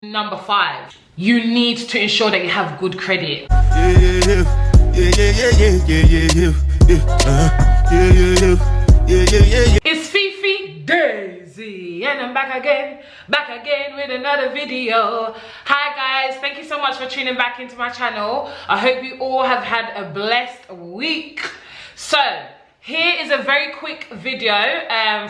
Number 5, you need to ensure that you have good credit. It's Feefee Daisyyy and I'm back again with another video. Hi guys, thank you so much for tuning back into my channel. I hope you all have had a blessed week. So here is a very quick video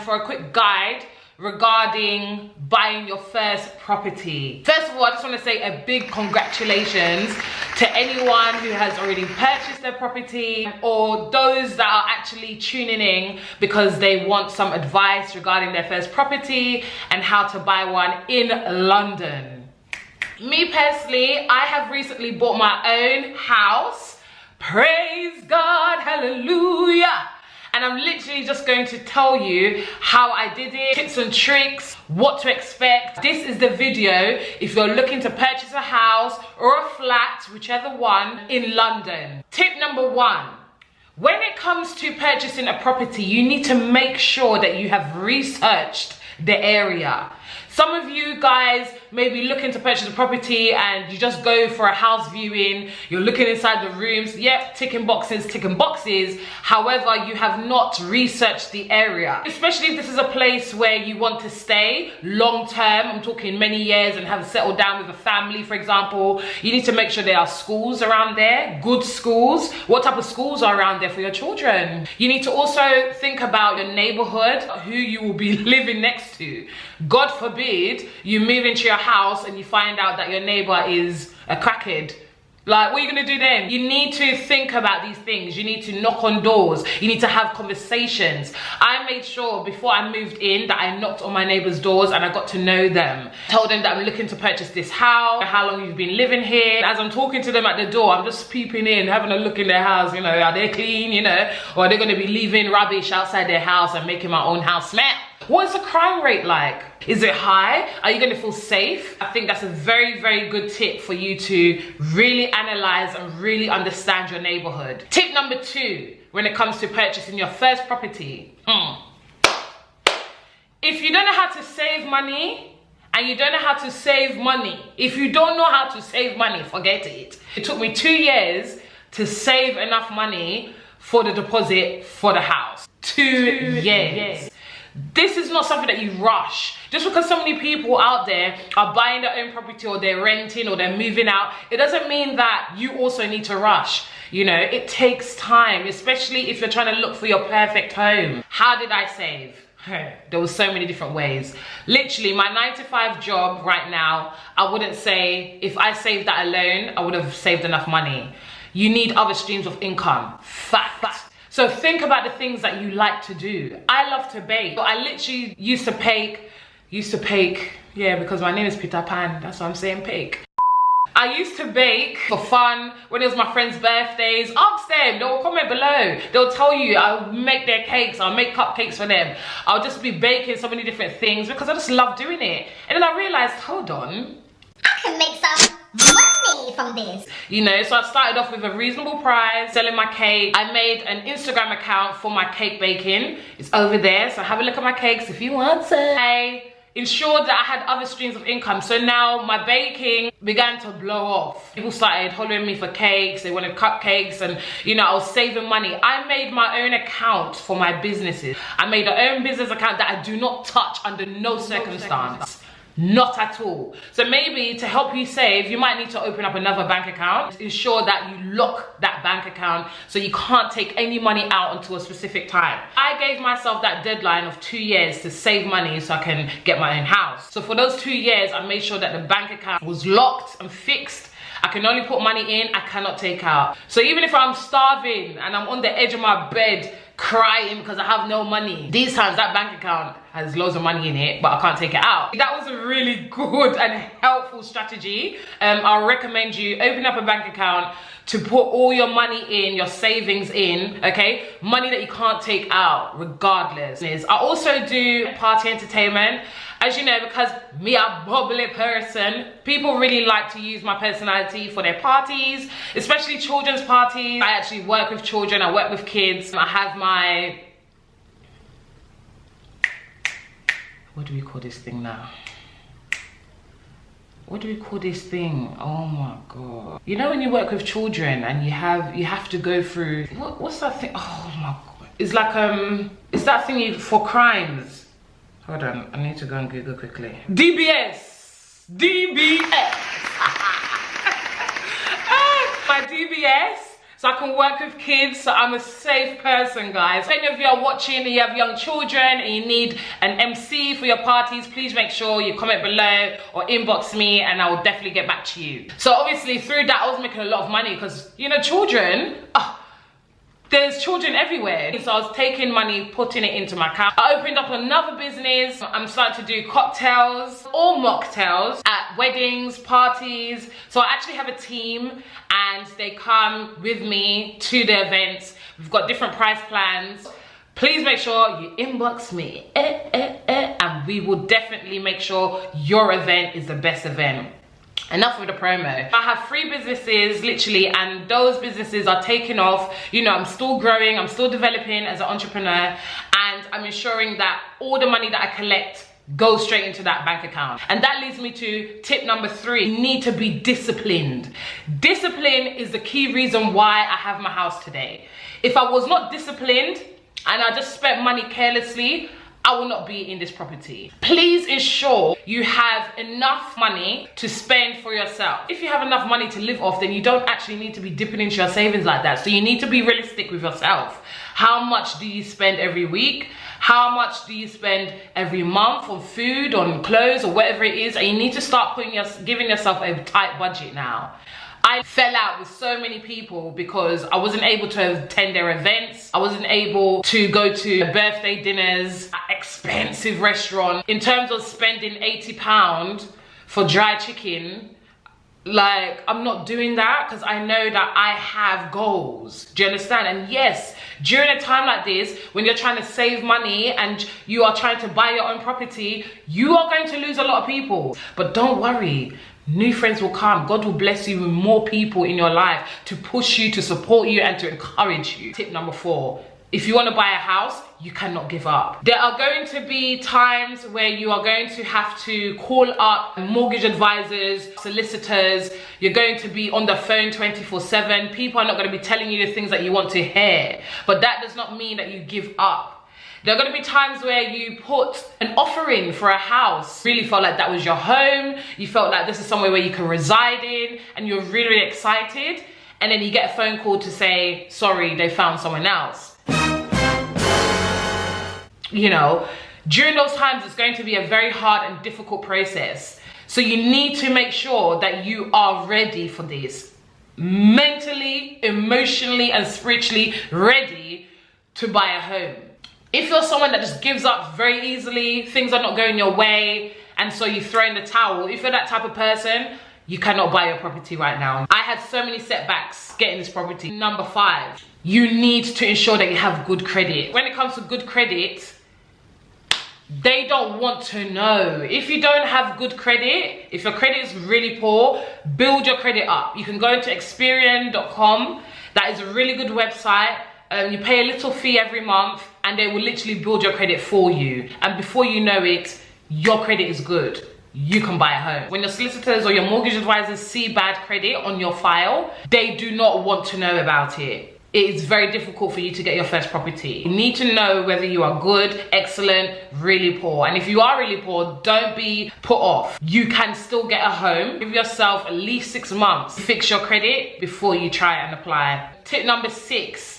for a quick guide regarding buying your first property. First of all, I just want to say a big congratulations to anyone who has already purchased their property, or those that are actually tuning in because they want some advice regarding their first property and how to buy one in London. Me personally, I have recently bought my own house. Praise God, hallelujah. And I'm literally just going to tell you how I did it, tips and tricks, what to expect. This is the video if you're looking to purchase a house or a flat, whichever one, in London. Tip number 1, when it comes to purchasing a property, you need to make sure that you have researched the area. Some of you guys may be looking to purchase a property and you just go for a house viewing, you're looking inside the rooms, yep, ticking boxes. However, you have not researched the area. Especially if this is a place where you want to stay long term, I'm talking many years, and have settled down with a family, for example. You need to make sure there are schools around there, good schools. What type of schools are around there for your children? You need to also think about your neighborhood, who you will be living next to. God forbid you move into your house and you find out that your neighbor is a crackhead. Like, what are you gonna do then? You need to think about these things. You need to knock on doors. You need to have conversations. I made sure before I moved in that I knocked on my neighbors' doors and I got to know them. Told them that I'm looking to purchase this house, how long you've been living here. As I'm talking to them at the door, I'm just peeping in, having a look in their house, you know, are they clean, you know, or are they gonna be leaving rubbish outside their house and making my own house smell? What is the crime rate like? Is it high? Are you going to feel safe? I think that's a very, very good tip for you to really analyze and really understand your neighborhood. Tip number 2, when it comes to purchasing your first property. If you don't know how to save money, and you don't know how to save money, if you don't know how to save money, forget it. It took me 2 years to save enough money for the deposit for the house. 2 years. This is not something that you rush. Just because so many people out there are buying their own property, or they're renting, or they're moving out, it doesn't mean that you also need to rush. You know, it takes time, especially if you're trying to look for your perfect home. How did I save? There was so many different ways. Literally, my 9-to-5 job right now, I wouldn't say if I saved that alone, I would have saved enough money. You need other streams of income. Fact. So think about the things that you like to do. I love to bake. So I literally used to bake, yeah, because my name is Peter Pan, that's why I'm saying bake. I used to bake for fun when it was my friends' birthdays. Ask them, they'll comment below. They'll tell you, I'll make their cakes, I'll make cupcakes for them. I'll just be baking so many different things because I just love doing it. And then I realized, hold on, I can make some money from this. You know, so I started off with a reasonable price, selling my cake. I made an Instagram account for my cake baking. It's over there, so have a look at my cakes if you want to. I ensured that I had other streams of income. So now my baking began to blow off. People started hollering me for cakes, they wanted cupcakes, and you know, I was saving money. I made my own account for my businesses. I made an own business account that I do not touch under no circumstance. Not at all. So maybe to help you save, you might need to open up another bank account. Ensure that you lock that bank account so you can't take any money out until a specific time. I gave myself that deadline of 2 years to save money so I can get my own house. So for those 2 years, I made sure that the bank account was locked and fixed. I can only put money in, I cannot take out. So even if I'm starving and I'm on the edge of my bed crying because I have no money, these times that bank account has loads of money in it, but I can't take it out. That was a really good and helpful strategy. I'll recommend you open up a bank account to put all your money in, your savings in, okay? Money that you can't take out regardless. I also do party entertainment. As you know, because me a bubbly person, people really like to use my personality for their parties, especially children's parties. I actually work with children, I work with kids. I have my, what do we call this thing now? what do we call this thing? Oh my god. You know when you work with children and you have to go through, what's that thing? Oh my god. It's like it's that thing for crimes. Hold on, I need to go and Google quickly. DBS. DBS. My DBS. So I can work with kids, so I'm a safe person, guys. If any of you are watching and you have young children and you need an MC for your parties, please make sure you comment below or inbox me and I will definitely get back to you. So obviously through that, I was making a lot of money because, you know, children, there's children everywhere. So I was taking money, putting it into my account. I opened up another business. I'm starting to do cocktails or mocktails at weddings, parties. So I actually have a team and they come with me to the events. We've got different price plans. Please make sure you inbox me and we will definitely make sure your event is the best event. Enough with the promo. I have 3 businesses literally, and those businesses are taking off. You know, I'm still growing, I'm still developing as an entrepreneur, and I'm ensuring that all the money that I collect goes straight into that bank account. And that leads me to tip number 3. You need to be disciplined. Discipline is the key reason why I have my house today. If I was not disciplined and I just spent money carelessly, I will not be in this property. Please ensure you have enough money to spend for yourself. If you have enough money to live off, then you don't actually need to be dipping into your savings like that. So you need to be realistic with yourself. How much do you spend every week? How much do you spend every month on food, on clothes, or whatever it is? And you need to start giving yourself a tight budget now. I fell out with so many people because I wasn't able to attend their events. I wasn't able to go to birthday dinners at expensive restaurants. In terms of spending £80 for dry chicken, like, I'm not doing that because I know that I have goals. Do you understand? And yes, during a time like this, when you're trying to save money and you are trying to buy your own property, you are going to lose a lot of people. But don't worry. New friends will come. God will bless you with more people in your life to push you, to support you, and to encourage you. Tip number 4. If you want to buy a house, you cannot give up. There are going to be times where you are going to have to call up mortgage advisors, solicitors. You're going to be on the phone 24/7. People are not going to be telling you the things that you want to hear. But that does not mean that you give up. There are going to be times where you put an offer in for a house. Really felt like that was your home. You felt like this is somewhere where you can reside in and you're really, really excited. And then you get a phone call to say, sorry, they found someone else. You know, during those times, it's going to be a very hard and difficult process. So you need to make sure that you are ready for this. Mentally, emotionally, and spiritually ready to buy a home. If you're someone that just gives up very easily, things are not going your way, and so you throw in the towel, if you're that type of person, you cannot buy your property right now. I had so many setbacks getting this property. Number 5, you need to ensure that you have good credit. When it comes to good credit, they don't want to know. If you don't have good credit, if your credit is really poor, build your credit up. You can go to Experian.com. That is a really good website. You pay a little fee every month and they will literally build your credit for you. And before you know it, your credit is good. You can buy a home. When your solicitors or your mortgage advisors see bad credit on your file, they do not want to know about it. It is very difficult for you to get your first property. You need to know whether you are good, excellent, really poor. And if you are really poor, don't be put off. You can still get a home. Give yourself at least 6 months. Fix your credit before you try and apply. Tip number 6.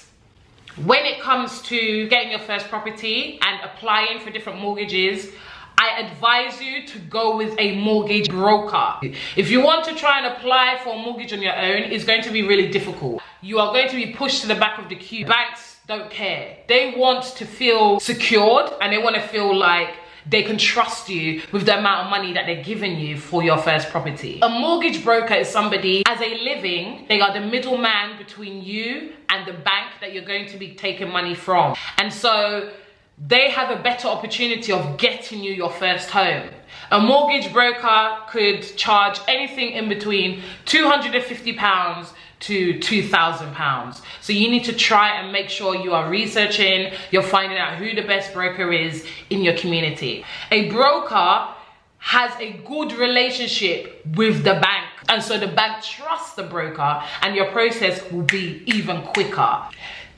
When it comes to getting your first property and applying for different mortgages, I advise you to go with a mortgage broker. If you want to try and apply for a mortgage on your own, it's going to be really difficult. You are going to be pushed to the back of the queue. Banks don't care. They want to feel secured and they want to feel like they can trust you with the amount of money that they're giving you for your first property. A mortgage broker is somebody, as a living, they are the middleman between you and the bank that you're going to be taking money from. And so they have a better opportunity of getting you your first home. A mortgage broker could charge anything in between £250 to £2,000. So you need to try and make sure you are researching, you're finding out who the best broker is in your community. A broker has a good relationship with the bank, and so the bank trusts the broker and your process will be even quicker.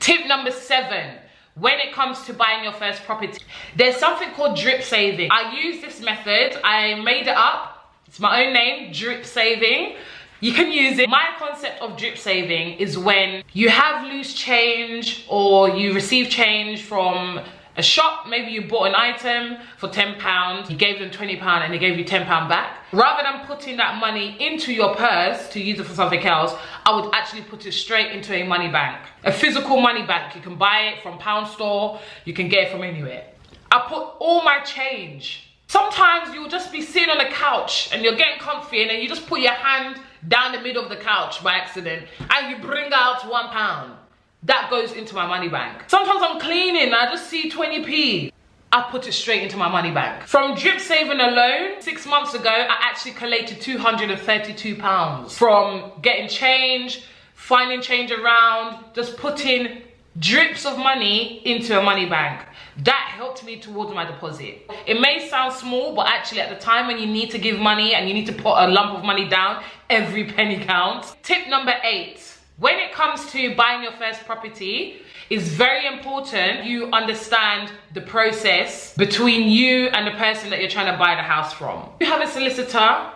Tip number 7, when it comes to buying your first property, there's something called drip saving. I use this method, I made it up, it's my own name, drip saving. You can use it. My concept of drip saving is when you have loose change or you receive change from a shop. Maybe you bought an item for £10, you gave them £20 and they gave you £10 back. Rather than putting that money into your purse to use it for something else, I would actually put it straight into a money bank. A physical money bank. You can buy it from Pound Store, you can get it from anywhere. I put all my change. Sometimes you'll just be sitting on the couch and you're getting comfy and then you just put your hand down the middle of the couch by accident and you bring out £1. That goes into my money bank. Sometimes I'm cleaning, I just see 20p. I put it straight into my money bank. From drip saving alone, 6 months ago, I actually collated £232 from getting change, finding change around, just putting drips of money into a money bank. That helped me towards my deposit. It may sound small, but actually at the time when you need to give money and you need to put a lump of money down, every penny counts. Tip number 8. When it comes to buying your first property, it's very important you understand the process between you and the person that you're trying to buy the house from. You have a solicitor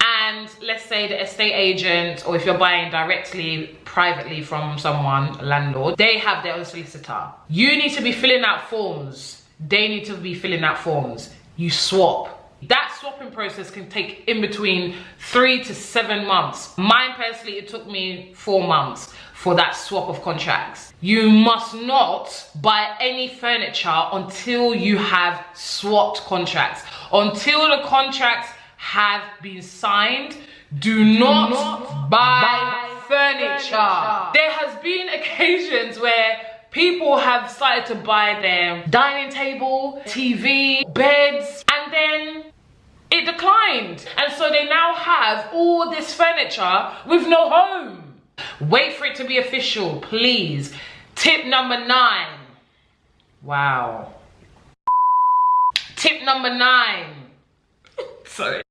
and let's say the estate agent, or if you're buying directly, privately from someone, a landlord, they have their own solicitor. You need to be filling out forms. They need to be filling out forms. You swap. That swapping process can take in between 3 to 7 months. Mine personally, it took me 4 months for that swap of contracts. You must not buy any furniture until you have swapped contracts. Until the contracts have been signed, do not buy furniture. There has been occasions where people have started to buy their dining table, TV, beds, and then it declined. And so they now have all this furniture with no home. Wait for it to be official, please. Tip number 9. Wow. Tip number 9. Sorry.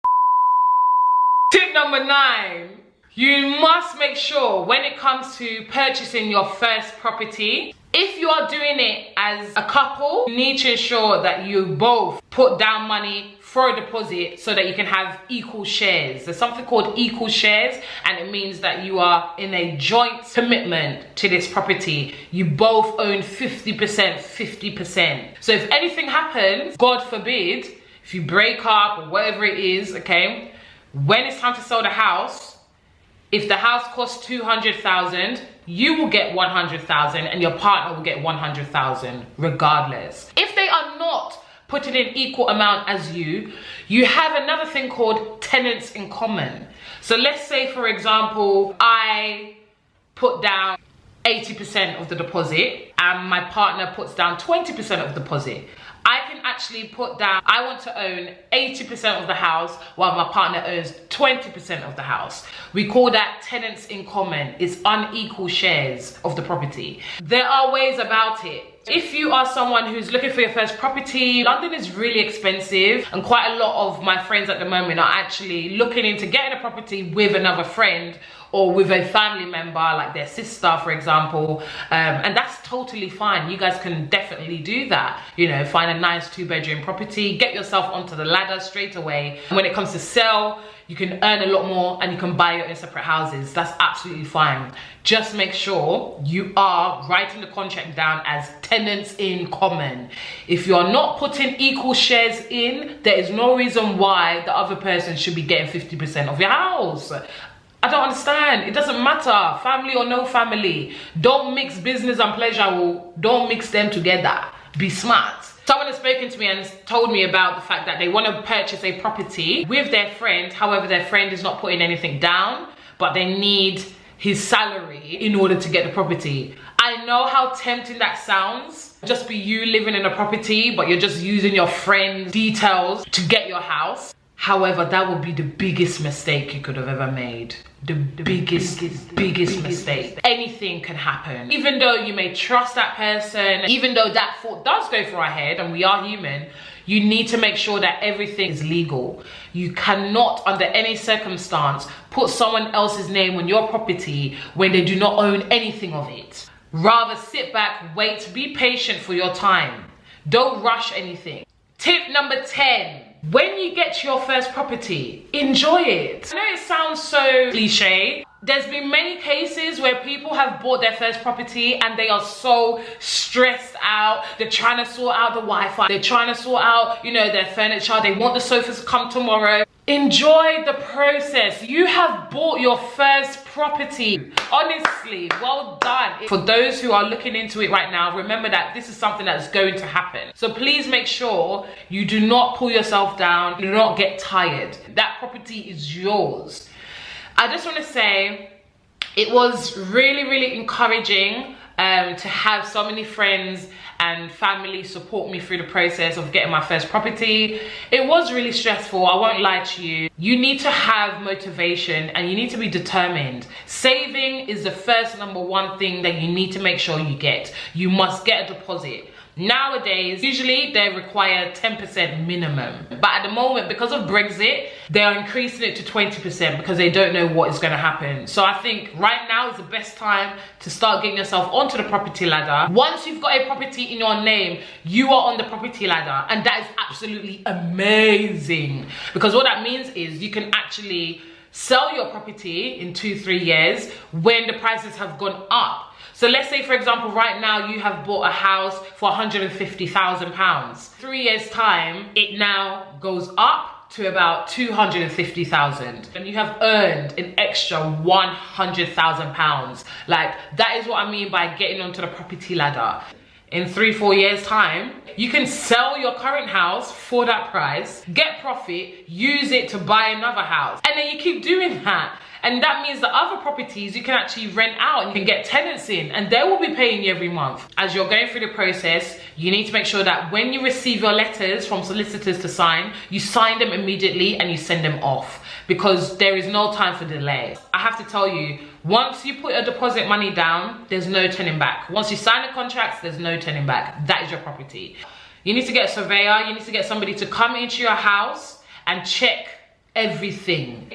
Tip number 9. You must make sure when it comes to purchasing your first property, if you are doing it as a couple, you need to ensure that you both put down money for a deposit so that you can have equal shares. There's something called equal shares, and it means that you are in a joint commitment to this property. You both own 50%, 50%. So if anything happens, God forbid, if you break up or whatever it is, okay, when it's time to sell the house, if the house costs 200,000, you will get 100,000 and your partner will get 100,000 regardless. If they are not putting in equal amount as you have another thing called tenants in common. So let's say, for example, I put down 80% of the deposit and my partner puts down 20% of the deposit. I can actually put down, I want to own 80% of the house while my partner owns 20% of the house. We call that tenants in common. It's unequal shares of the property. There are ways about it. If you are someone who's looking for your first property, London is really expensive and quite a lot of my friends at the moment are actually looking into getting a property with another friend or with a family member, like their sister, for example, and that's totally fine. You guys can definitely do that. You know, find a nice 2-bedroom property, get yourself onto the ladder straight away. And when it comes to sell, you can earn a lot more and you can buy your own separate houses. That's absolutely fine. Just make sure you are writing the contract down as tenants in common. If you're not putting equal shares in, there is no reason why the other person should be getting 50% of your house. I don't understand. It doesn't matter, family or no family. Don't mix business and pleasure. Don't mix them together. Be smart. Someone has spoken to me and told me about the fact that they want to purchase a property with their friend. However, their friend is not putting anything down, but they need his salary in order to get the property. I know how tempting that sounds. Just be you living in a property, but you're just using your friend's details to get your house. However, that would be the biggest mistake you could have ever made. The biggest mistake. Anything can happen. Even though you may trust that person, even though that thought does go through our head and we are human, you need to make sure that everything is legal. You cannot, under any circumstance, put someone else's name on your property when they do not own anything of it. Rather sit back, wait, be patient for your time. Don't rush anything. Tip number 10. When you get to your first property, enjoy it. I know it sounds so cliche. There's been many cases where people have bought their first property and they are so stressed out. They're trying to sort out the Wi-Fi. They're trying to sort out, you know, their furniture. They want the sofas to come tomorrow. Enjoy the process. You have bought your first property. Honestly, well done. For those who are looking into it right now, remember that this is something that's going to happen. So please make sure you do not pull yourself down. Do not get tired. That property is yours. I just want to say it was really encouraging to have so many friends and family support me through the process of getting my first property. It was really stressful, I won't lie to you. You need to have motivation and you need to be determined. Saving is the first #1 thing that you need to make sure you get. You must get a deposit. Nowadays, usually they require 10% minimum. But at the moment, because of Brexit, they are increasing it to 20% because they don't know what is going to happen. So I think right now is the best time to start getting yourself onto the property ladder. Once you've got a property in your name, you are on the property ladder. And that is absolutely amazing. Because what that means is you can actually sell your property in 2-3 years when the prices have gone up. So let's say, for example, right now you have bought a house for £150,000. 3 years time, it now goes up to about 250,000 and you have earned an extra £100,000. Like, that is what I mean by getting onto the property ladder. In 3-4 years time, you can sell your current house for that price, get profit, use it to buy another house, and then you keep doing that. And that means that other properties you can actually rent out and you can get tenants in and they will be paying you every month. As you're going through the process, you need to make sure that when you receive your letters from solicitors to sign, you sign them immediately and you send them off because there is no time for delay. I have to tell you, once you put your deposit money down, there's no turning back. Once you sign the contracts, there's no turning back. That is your property. You need to get a surveyor, you need to get somebody to come into your house and check everything.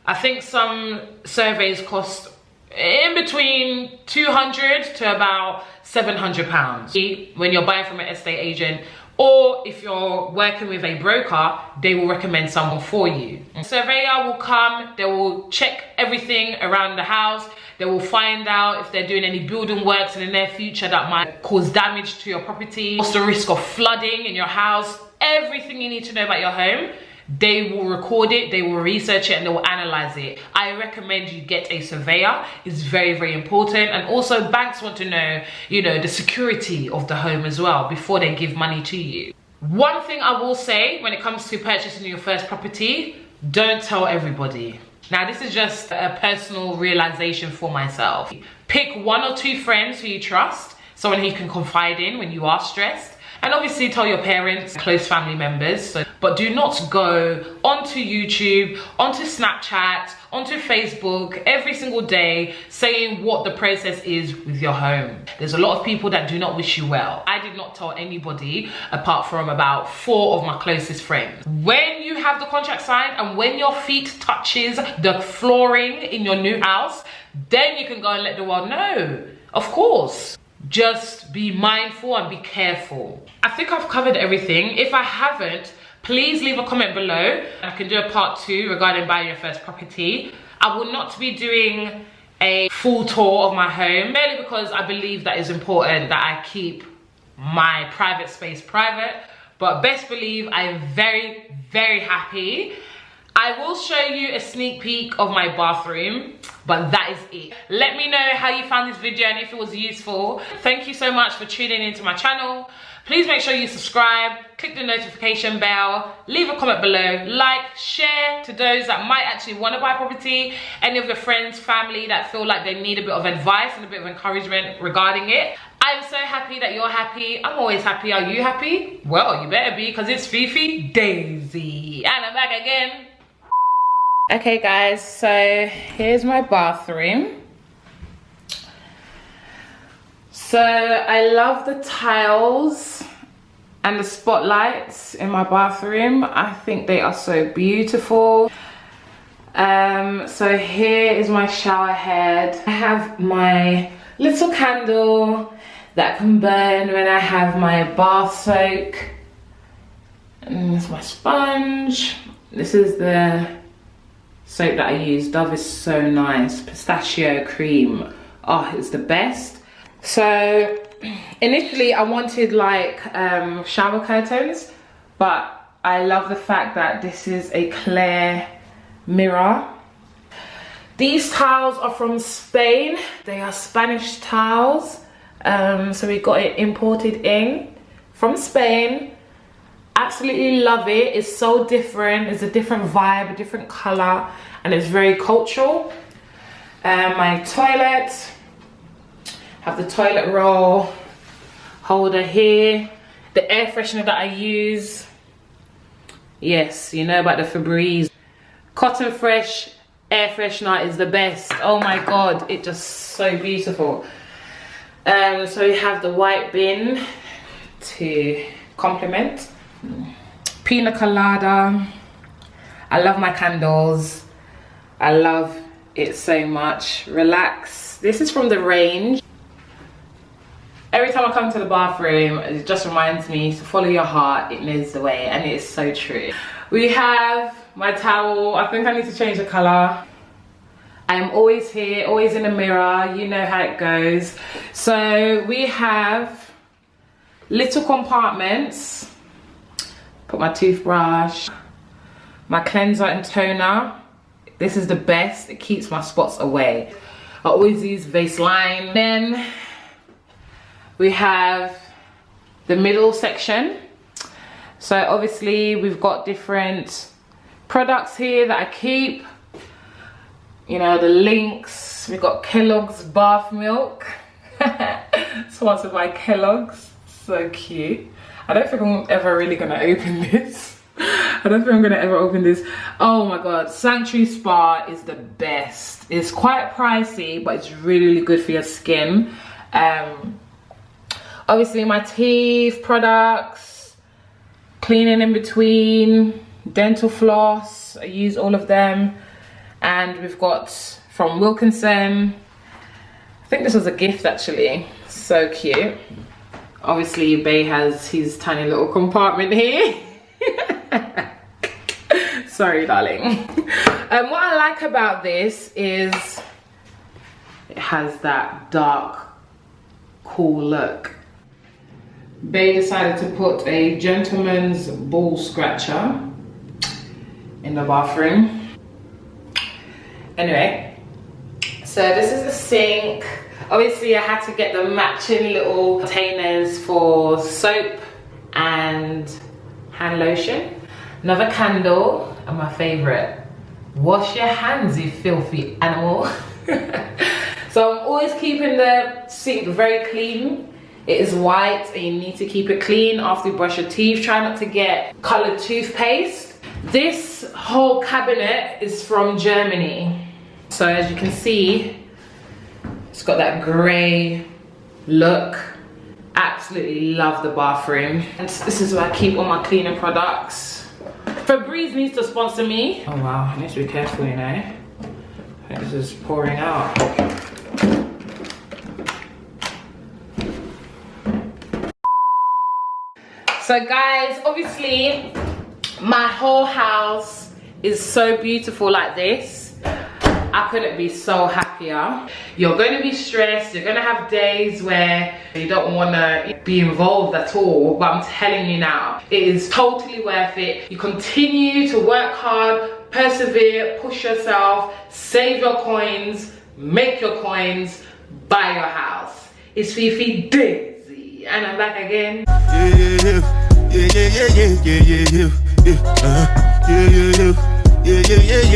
I think some surveys cost in between £200 to about £700 when you're buying from an estate agent, or if you're working with a broker, they will recommend someone for you. A surveyor will come, they will check everything around the house, they will find out if they're doing any building works in the near future that might cause damage to your property, what's the risk of flooding in your house, everything you need to know about your home. They will record it, they will research it, and they will analyze it. I recommend you get a surveyor. It's very important. And also banks want to know, you know, the security of the home as well before they give money to you. One thing I will say when it comes to purchasing your first property, don't tell everybody. Now, this is just a personal realization for myself. Pick 1 or 2 friends who you trust, someone who you can confide in when you are stressed. And obviously tell your parents, close family members, but do not go onto YouTube, onto Snapchat, onto Facebook every single day saying what the process is with your home. There's a lot of people that do not wish you well. I did not tell anybody apart from about 4 of my closest friends. When you have the contract signed and when your feet touches the flooring in your new house, then you can go and let the world know. Of course. Just be mindful and be careful. I think I've covered everything. If I haven't, please leave a comment below. I can do a part 2 regarding buying your first property. I will not be doing a full tour of my home, merely because I believe that it's important that I keep my private space private. But best believe I am very happy. I will show you a sneak peek of my bathroom, but that is it. Let me know how you found this video and if it was useful. Thank you so much for tuning into my channel. Please make sure you subscribe, click the notification bell, leave a comment below, like, share to those that might actually want to buy property, any of your friends, family that feel like they need a bit of advice and a bit of encouragement regarding it. I'm so happy that you're happy. I'm always happy. Are you happy? Well, you better be, because it's Feefee Daisyyy. And I'm back again. Okay guys, so here's my bathroom. So I love the tiles. And the spotlights in my bathroom, I think they are so beautiful. So here is my shower head. I have my little candle that can burn when I have my bath soak. And this is my sponge. This is the soap that I use. Dove is so nice. Pistachio cream. Oh, it's the best. So initially I wanted like shower curtains, but I love the fact that this is a clear mirror. These towels are from Spain. They are Spanish towels. So we got it imported in from Spain. Absolutely love it. It's so different. It's a different vibe, a different color, and it's very cultural. My toilet, have the toilet roll holder here. The air freshener that I use, yes, you know about the Febreze. Cotton Fresh air freshener is the best. Oh my god, it's just so beautiful. So we have the white bin to complement. Pina colada. I love my candles. I love it so much. Relax. This is from the range. Every time I come to the bathroom, it just reminds me to follow your heart, it knows the way, and it is so true. We have my towel. I think I need to change the color. I'm always here, always in the mirror, you know how it goes. So we have little compartments. Put my toothbrush, my cleanser and toner. This is the best, it keeps my spots away. I always use Vaseline. Then we have the middle section. So obviously we've got different products here that I keep. You know, the Lynx, we've got Kellogg's bath milk. Sponsored by Kellogg's, so cute. I don't think I'm ever really gonna open this. I don't think I'm gonna ever open this. Oh my god, Sanctuary Spa is the best. It's quite pricey, but it's really, really good for your skin. Obviously my teeth products, cleaning in between, dental floss, I use all of them. And we've got from Wilkinson, I think this was a gift actually, so cute. Obviously Bay has his tiny little compartment here. Sorry darling. What I like about this is it has that dark, cool look. Bay decided to put a gentleman's ball scratcher in the bathroom. Anyway, so this is the sink. Obviously I had to get the matching little containers for soap and hand lotion. Another candle, and my favorite, wash your hands you filthy animal. So I'm always keeping the sink very clean. It is white and you need to keep it clean after you brush your teeth. Try not to get colored toothpaste. This whole cabinet is from Germany. So as you can see, it's got that grey look. Absolutely love the bathroom. And this is where I keep all my cleaning products. Febreze needs to sponsor me. Oh wow, I need to be careful, you know. I think this is pouring out. So guys, obviously my whole house is so beautiful like this. I couldn't be so happier. You're going to be stressed, you're going to have days where you don't want to be involved at all, but I'm telling you now, it is totally worth it. You continue to work hard, persevere, push yourself, save your coins, make your coins, buy your house. It's Feefee Daisyyy, and I'm back again. Yeah.